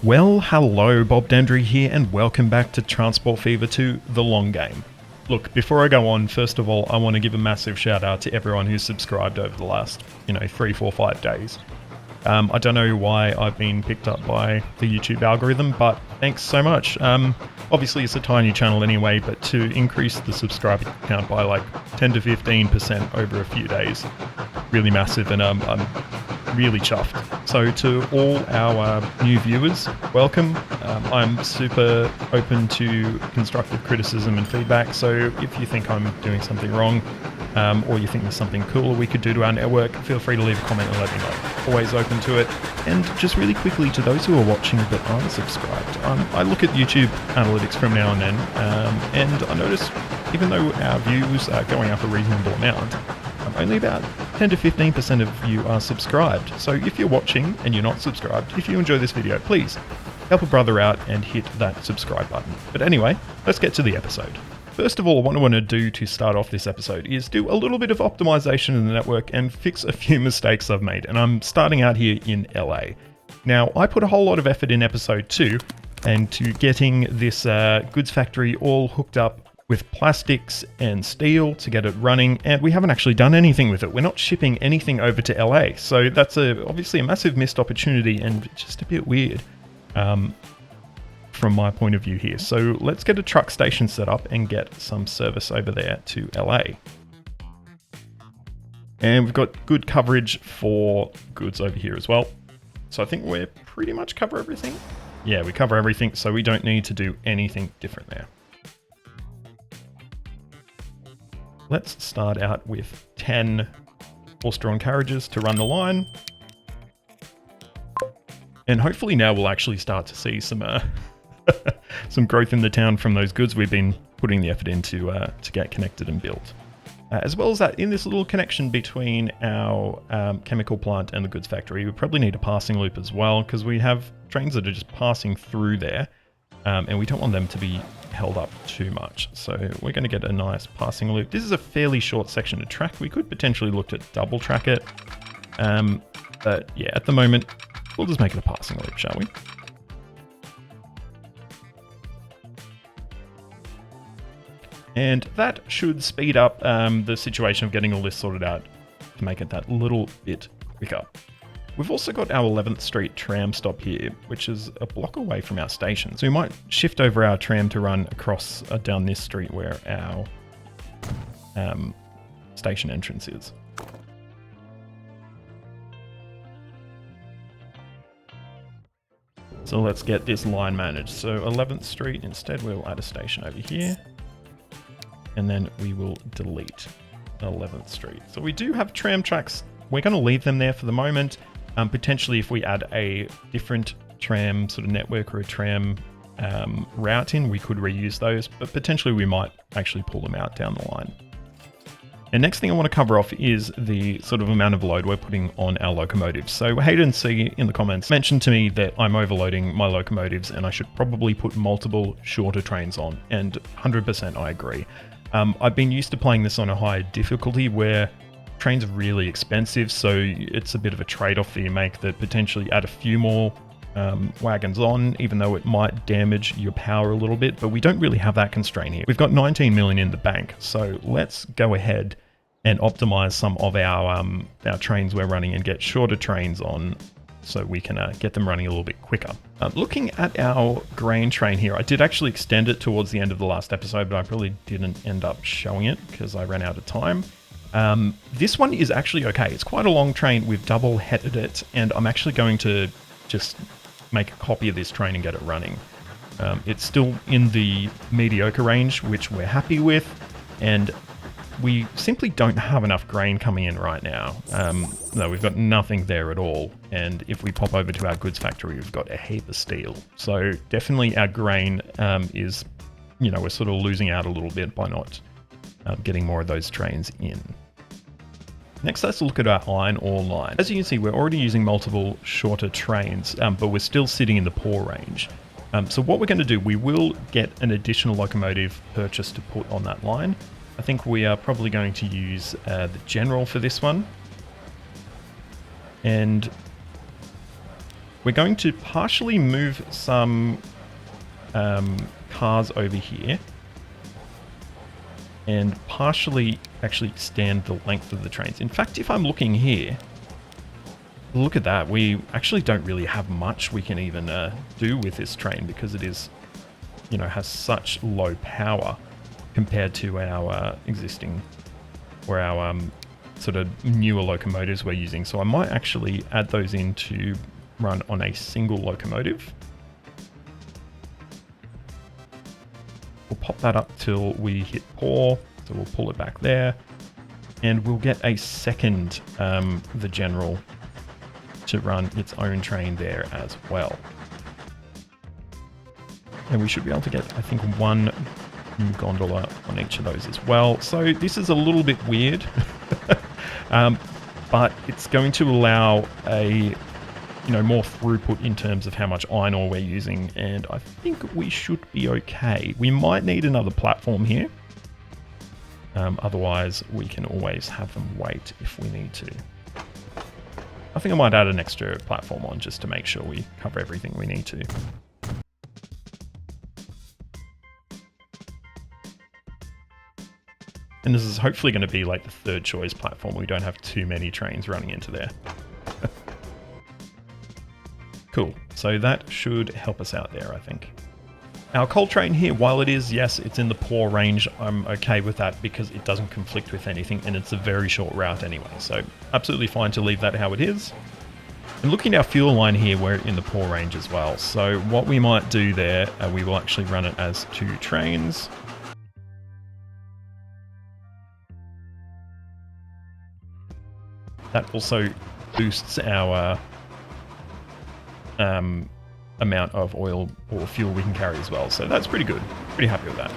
Well, hello, Bob Dendry here, and welcome back to Transport Fever 2, The Long Game. Look, before I go on, first of all, I want to give a massive shout out to everyone who's subscribed over the last, 3, 4, 5 days. I don't know why I've been picked up by the YouTube algorithm, but thanks so much. Obviously, it's a tiny channel anyway, but to increase the subscriber count by like 10 to 15% over a few days, really massive, and I'm really chuffed. So to all our new viewers, welcome. I'm super open to constructive criticism and feedback, so if you think I'm doing something wrong, or you think there's something cooler we could do to our network, feel free to leave a comment and let me know. Always open to it. And just really quickly, to those who are watching but aren't subscribed, I look at YouTube analytics from now and then, and I notice even though our views are going up a reasonable amount, only about 10 to 15% of you are subscribed. So if you're watching and you're not subscribed, if you enjoy this video, please help a brother out and hit that subscribe button. But anyway, let's get to the episode. First of all, what I want to do to start off this episode is do a little bit of optimization in the network and fix a few mistakes I've made. And I'm starting out here in LA. Now, I put a whole lot of effort in episode 2 and to getting this goods factory all hooked up with plastics and steel to get it running, and we haven't actually done anything with it. We're not shipping anything over to LA, so that's obviously a massive missed opportunity and just a bit weird from my point of view here. So let's get a truck station set up and get some service over there to LA. And we've got good coverage for goods over here as well. So I think we're pretty much cover everything. Yeah, we cover everything, so we don't need to do anything different there. Let's start out with 10 horse-drawn carriages to run the line. And hopefully now we'll actually start to see some some growth in the town from those goods we've been putting the effort into to get connected and built. As well as that, in this little connection between our chemical plant and the goods factory, we probably need a passing loop as well, because we have trains that are just passing through there, and we don't want them to be held up too much. So we're going to get a nice passing loop. This is a fairly short section of track. We could potentially look to double track it. But yeah, at the moment, we'll just make it a passing loop, shall we? And that should speed up the situation of getting all this sorted out to make it that little bit quicker. We've also got our 11th Street tram stop here, which is a block away from our station. So we might shift over our tram to run across down this street where our station entrance is. So let's get this line managed. So 11th Street, instead we'll add a station over here. And then we will delete 11th Street. So we do have tram tracks. We're going to leave them there for the moment. Potentially if we add a different tram sort of network or a tram route in, we could reuse those, but potentially we might actually pull them out down the line. And next thing I want to cover off is the sort of amount of load we're putting on our locomotives. So Hayden C in the comments mentioned to me that I'm overloading my locomotives and I should probably put multiple shorter trains on, and 100% I agree. I've been used to playing this on a higher difficulty where trains are really expensive, so it's a bit of a trade-off that you make, that potentially add a few more wagons on, even though it might damage your power a little bit, but we don't really have that constraint here. We've got 19 million in the bank, so let's go ahead and optimize some of our trains we're running and get shorter trains on so we can get them running a little bit quicker. Looking at our grain train here, I did actually extend it towards the end of the last episode, but I probably didn't end up showing it because I ran out of time. This one is actually okay. It's quite a long train. We've double headed it, and I'm actually going to just make a copy of this train and get it running. It's still in the mediocre range, which we're happy with, and we simply don't have enough grain coming in right now. No, we've got nothing there at all, and if we pop over to our goods factory, we've got a heap of steel. So definitely our grain is, we're sort of losing out a little bit by not getting more of those trains in. Next, let's look at our iron ore line. As you can see, we're already using multiple shorter trains, but we're still sitting in the poor range. So what we're going to do, we will get an additional locomotive purchase to put on that line. I think we are probably going to use the General for this one. And we're going to partially move some cars over here and partially actually extend the length of the trains. In fact, if I'm looking here, look at that. We actually don't really have much we can even do with this train because it is, you know, has such low power compared to our existing or our sort of newer locomotives we're using. So I might actually add those in to run on a single locomotive. We'll pop that up till we hit pour, so we'll pull it back there, and we'll get a second, the General, to run its own train there as well. And we should be able to get, I think, one gondola on each of those as well. So this is a little bit weird, but it's going to allow a more throughput in terms of how much iron ore we're using, and I think we should be okay. We might need another platform here. Otherwise, we can always have them wait if we need to. I think I might add an extra platform on just to make sure we cover everything we need to. And this is hopefully going to be like the third choice platform. We don't have too many trains running into there. Cool. So that should help us out there, I think. Our coal train here, while it is, yes, it's in the poor range, I'm okay with that because it doesn't conflict with anything and it's a very short route anyway. So absolutely fine to leave that how it is. And looking at our fuel line here, we're in the poor range as well. So what we might do there, we will actually run it as 2 trains. That also boosts our amount of oil or fuel we can carry as well. So that's pretty good. Pretty happy with that.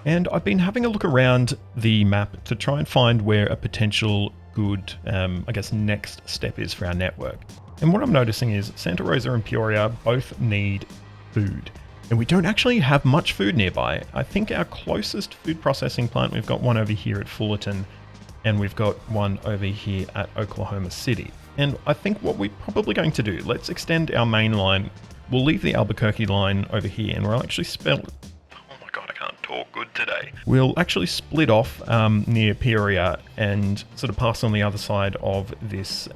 And I've been having a look around the map to try and find where a potential good, I guess, next step is for our network. And what I'm noticing is Santa Rosa and Peoria both need food. And we don't actually have much food nearby. I think our closest food processing plant, we've got one over here at Fullerton, and we've got one over here at Oklahoma City. And I think what we're probably going to do, let's extend our main line. We'll leave the Albuquerque line over here, and we'll actually oh my god, I can't talk good today. We'll actually split off near Peoria and sort of pass on the other side of this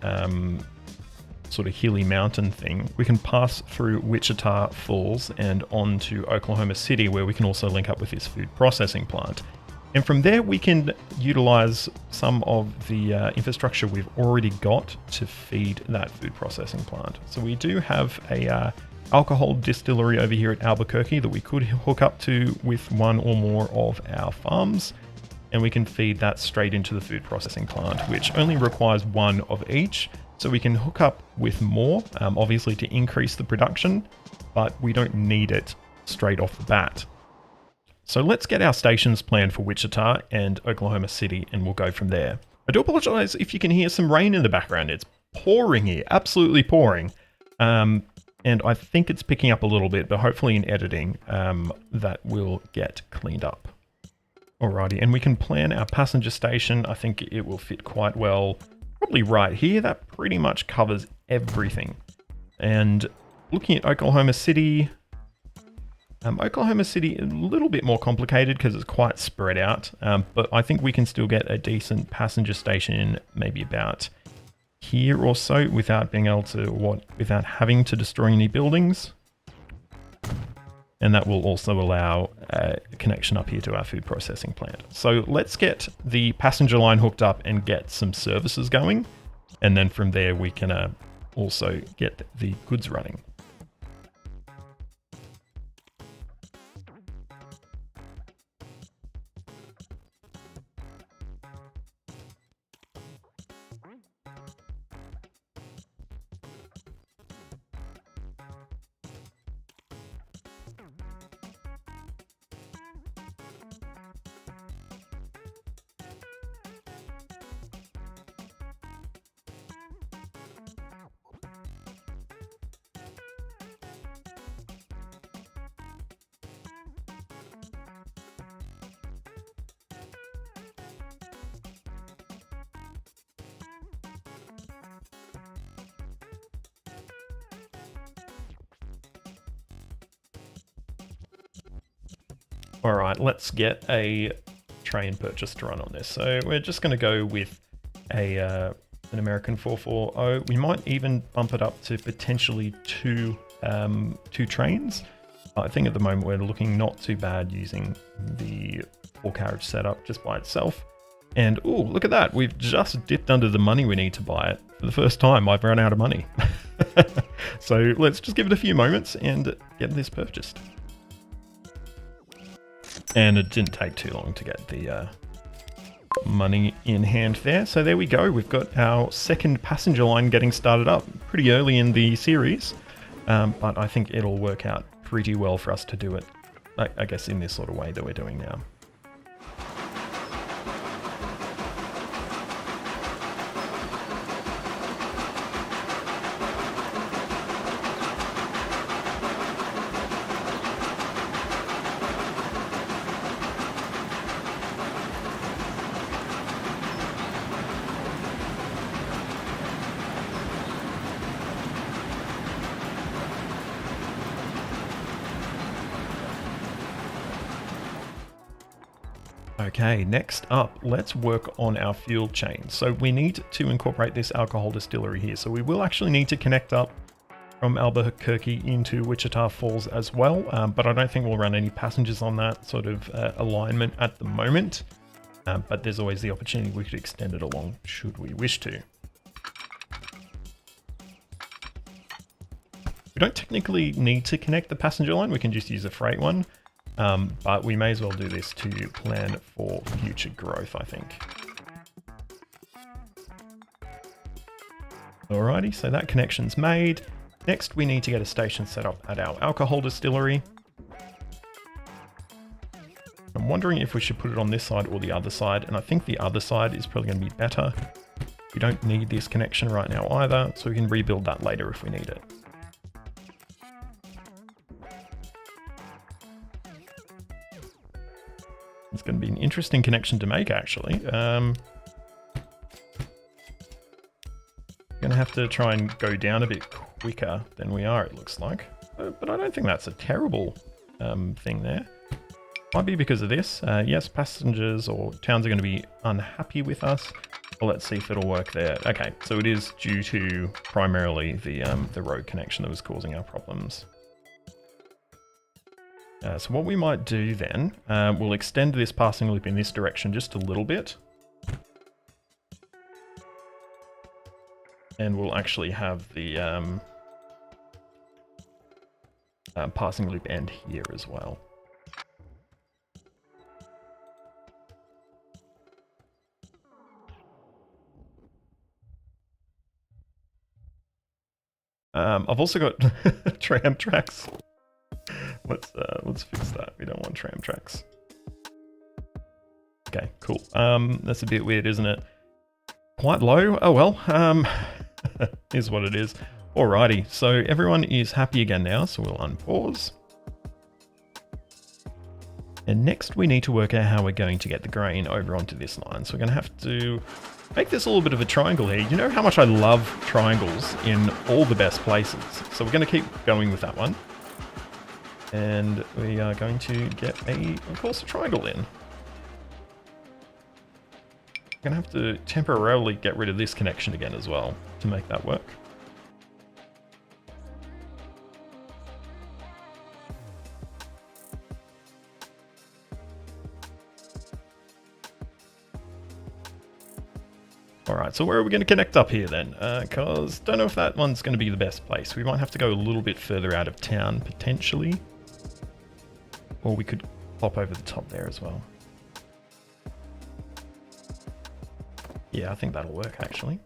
sort of hilly mountain thing. We can pass through Wichita Falls and on to Oklahoma City, where we can also link up with this food processing plant. And from there, we can utilize some of the infrastructure we've already got to feed that food processing plant. So we do have a alcohol distillery over here at Albuquerque that we could hook up to with one or more of our farms. And we can feed that straight into the food processing plant, which only requires one of each. So we can hook up with more, obviously to increase the production, but we don't need it straight off the bat. So let's get our stations planned for Wichita and Oklahoma City, and we'll go from there. I do apologize if you can hear some rain in the background. It's pouring here, absolutely pouring. And I think it's picking up a little bit, but hopefully in editing, that will get cleaned up. Alrighty, and we can plan our passenger station. I think it will fit quite well, probably right here. That pretty much covers everything. And looking at Oklahoma City, a little bit more complicated because it's quite spread out, but I think we can still get a decent passenger station maybe about here or so without being able to, without having to destroy any buildings. And that will also allow a connection up here to our food processing plant. So let's get the passenger line hooked up and get some services going. And then from there we can also get the goods running. All right, let's get a train purchase to run on this. So we're just going to go with an American 440. We might even bump it up to potentially two trains. I think at the moment we're looking not too bad using the 4-carriage setup just by itself. And oh, look at that. We've just dipped under the money we need to buy it. For the first time, I've run out of money. So let's just give it a few moments and get this purchased. And it didn't take too long to get the money in hand there. So there we go. We've got our second passenger line getting started up pretty early in the series. But I think it'll work out pretty well for us to do it, I guess, in this sort of way that we're doing now. Okay, next up, let's work on our fuel chain. So we need to incorporate this alcohol distillery here. So we will actually need to connect up from Albuquerque into Wichita Falls as well, but I don't think we'll run any passengers on that sort of alignment at the moment. But there's always the opportunity we could extend it along should we wish to. We don't technically need to connect the passenger line, we can just use a freight one. But we may as well do this to plan for future growth, I think. Alrighty, so that connection's made. Next, we need to get a station set up at our alcohol distillery. I'm wondering if we should put it on this side or the other side, and I think the other side is probably going to be better. We don't need this connection right now either, so we can rebuild that later if we need it. It's going to be an interesting connection to make, actually. Going to have to try and go down a bit quicker than we are, it looks like. But I don't think that's a terrible thing there. Might be because of this. Yes, passengers or towns are going to be unhappy with us. Well, let's see if it'll work there. Okay, so it is due to primarily the road connection that was causing our problems. So what we might do then, we'll extend this passing loop in this direction just a little bit. And we'll actually have the passing loop end here as well. I've also got tram tracks. Let's fix that. We don't want tram tracks. Okay, cool. That's a bit weird, isn't it? Quite low. Oh well. Is what it is. Alrighty. So everyone is happy again now. So we'll unpause. And next we need to work out how we're going to get the grain over onto this line. So we're going to have to make this a little bit of a triangle here. You know how much I love triangles in all the best places. So we're going to keep going with that one. And we are going to get of course, a triangle in. I'm going to have to temporarily get rid of this connection again as well to make that work. Alright, so where are we going to connect up here then? Because don't know if that one's going to be the best place. We might have to go a little bit further out of town, potentially. Or we could pop over the top there as well. Yeah, I think that'll work, actually.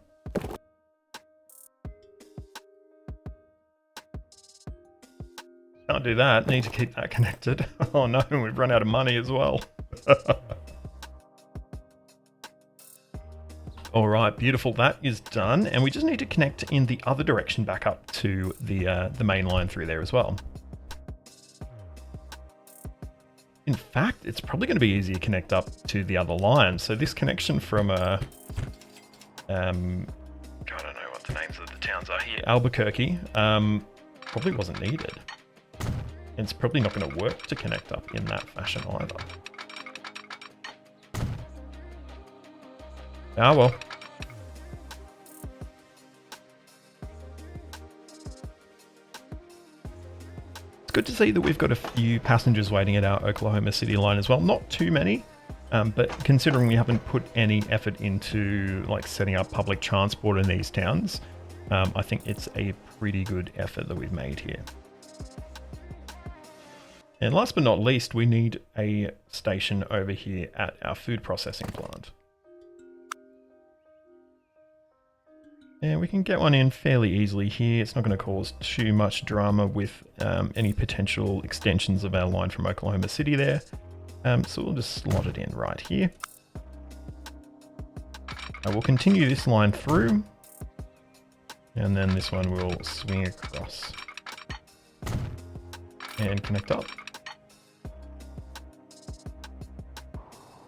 Can't do that. Need to keep that connected. Oh no, we've run out of money as well. All right, beautiful. That is done. And we just need to connect in the other direction back up to the main line through there as well. In fact, it's probably going to be easier to connect up to the other line. So this connection from I don't know what the names of the towns are here. Albuquerque, probably wasn't needed. it's probably not going to work to connect up in that fashion either. Ah, well. It's good to see that we've got a few passengers waiting at our Oklahoma City line as well. Not too many, but considering we haven't put any effort into like setting up public transport in these towns, I think it's a pretty good effort that we've made here. And last but not least, we need a station over here at our food processing plant. And we can get one in fairly easily here. It's not going to cause too much drama with any potential extensions of our line from Oklahoma City there. So we'll just slot it in right here. We'll continue this line through. And then this one will swing across and connect up.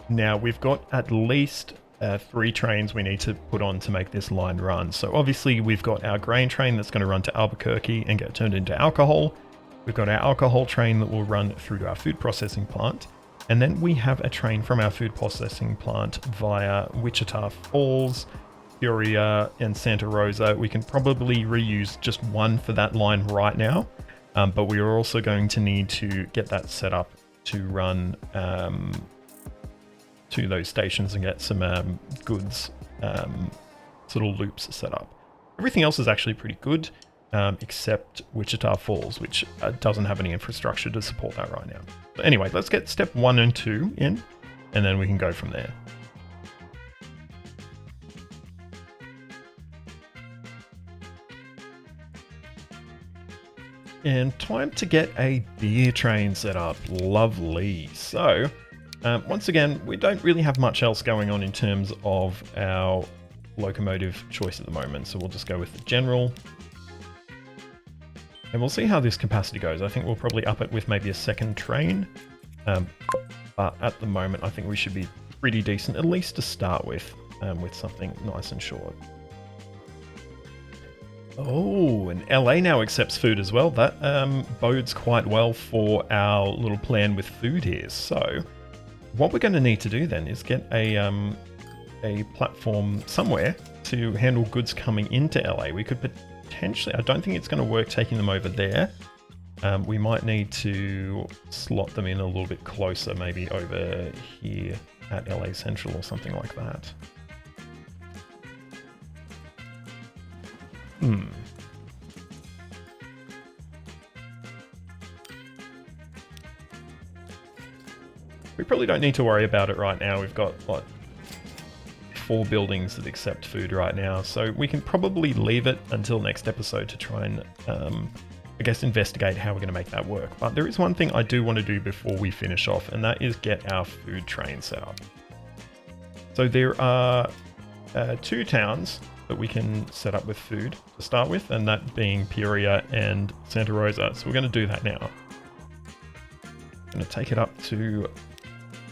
Now we've got at least 3 trains we need to put on to make this line run. So obviously we've got our grain train that's going to run to Albuquerque and get turned into alcohol. We've got our alcohol train that will run through to our food processing plant. And then we have a train from our food processing plant via Wichita Falls, Peoria, and Santa Rosa. We can probably reuse just one for that line right now. But we are also going to need to get that set up to run to those stations and get some goods sort of loops set up. Everything else is actually pretty good, except Wichita Falls, which doesn't have any infrastructure to support that right now. But anyway, let's get step 1 and 2 in, and then we can go from there. And time to get a beer train set up. Lovely. So, once again, we don't really have much else going on in terms of our locomotive choice at the moment. So we'll just go with the general. And we'll see how this capacity goes. I think we'll probably up it with maybe a second train. But at the moment, I think we should be pretty decent, at least to start with something nice and short. Oh, and LA now accepts food as well. That bodes quite well for our little plan with food here. So what we're going to need to do then is get a platform somewhere to handle goods coming into LA. We could potentially, I don't think it's going to work taking them over there. We might need to slot them in a little bit closer, maybe over here at LA Central or something like that. We probably don't need to worry about it right now. We've got, what, 4 buildings that accept food right now. So we can probably leave it until next episode to try and, I guess, investigate how we're going to make that work. But there is one thing I do want to do before we finish off, and that is get our food train set up. So there are 2 towns that we can set up with food to start with, and that being Peoria and Santa Rosa. So we're going to do that now. I'm going to take it up to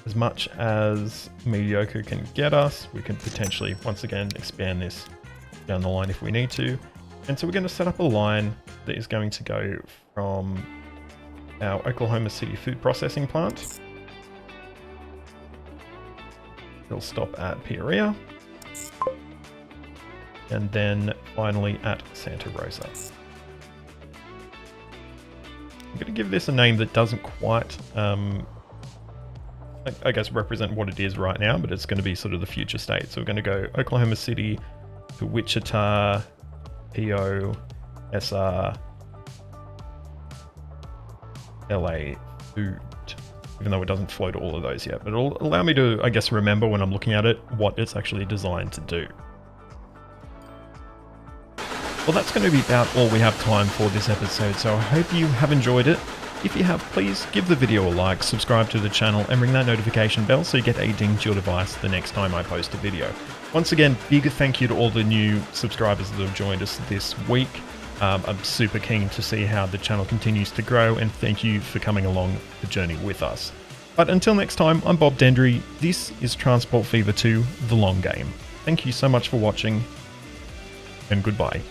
as much as mediocre can get us. We can potentially, once again, expand this down the line if we need to. And so we're going to set up a line that is going to go from our Oklahoma City food processing plant. It'll stop at Peoria. And then finally at Santa Rosa. I'm going to give this a name that doesn't quite, I guess, represent what it is right now, but it's going to be sort of the future state. So we're going to go Oklahoma City to Wichita, PO, SR, LA food, even though it doesn't flow to all of those yet. But it'll allow me to, I guess, remember when I'm looking at it what it's actually designed to do. Well, that's going to be about all we have time for this episode, so I hope you have enjoyed it. If you have, please give the video a like, subscribe to the channel, and ring that notification bell so you get a ding to your device the next time I post a video. Once again, big thank you to all the new subscribers that have joined us this week. I'm super keen to see how the channel continues to grow, and thank you for coming along the journey with us. But until next time, I'm Bob Dendry. This is Transport Fever 2, The Long Game. Thank you so much for watching, and goodbye.